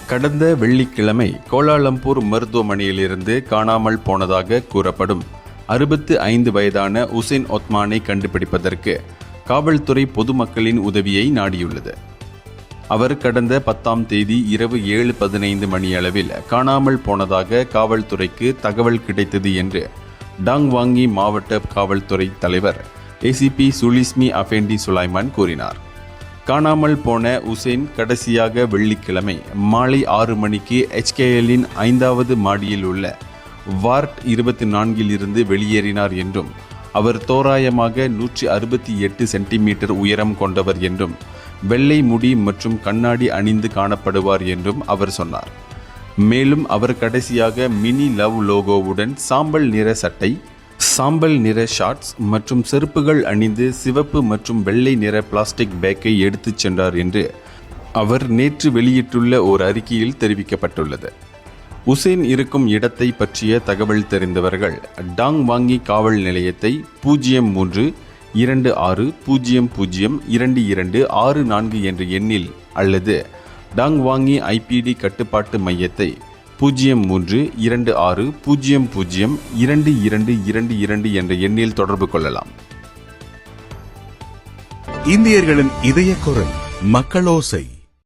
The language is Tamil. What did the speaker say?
கடந்த வெள்ளிக்கிழமை கோலாலம்பூர் மருத்துவமனையிலிருந்து காணாமல் போனதாக கூறப்படும் 65 வயதான உசேன் ஒத்மானை கண்டுபிடிப்பதற்கு காவல்துறை பொதுமக்களின் உதவியை நாடியுள்ளது. அவர் கடந்த 10ஆம் தேதி இரவு 7:15 மணியளவில் காணாமல் போனதாக காவல்துறைக்கு தகவல் கிடைத்தது என்று டாங் வாங்கி மாவட்ட காவல்துறை தலைவர் ஏசிபி சுலிஸ்மி அஃபெண்டி சுலைமான் கூறினார். காணாமல் போன உசேன் கடைசியாக வெள்ளிக்கிழமை மாலை 6 மணிக்கு HKLின் 5வது மாடியில் உள்ள வார்ட் 24 இருந்து வெளியேறினார் என்றும் அவர் தோராயமாக 168 சென்டிமீட்டர் உயரம் கொண்டவர் என்றும் வெள்ளை முடி மற்றும் கண்ணாடி அணிந்து காணப்படுவார் என்றும் அவர் சொன்னார். மேலும் அவர் கடைசியாக மினி லவ் லோகோவுடன் சாம்பல் நிற சட்டை, சாம்பல் நிற ஷார்ட்ஸ் மற்றும் செருப்புகள் அணிந்து சிவப்பு மற்றும் வெள்ளை நிற பிளாஸ்டிக் பேக்கை எடுத்துச் சென்றார் என்று அவர் நேற்று வெளியிட்டுள்ள ஒரு அறிக்கையில் தெரிவிக்கப்பட்டுள்ளது. உசேன் இருக்கும் இடத்தை பற்றிய தகவல் தெரிந்தவர்கள் டாங் வாங்கி காவல் நிலையத்தை 03-2600-2264 என்ற எண்ணில் அல்லது டாங் வாங்கி IPD கட்டுப்பாட்டு மையத்தை 03-2600-2222 என்ற எண்ணில் தொடர்பு கொள்ளலாம். இந்தியர்களின் இதய குரல் மக்களோசை.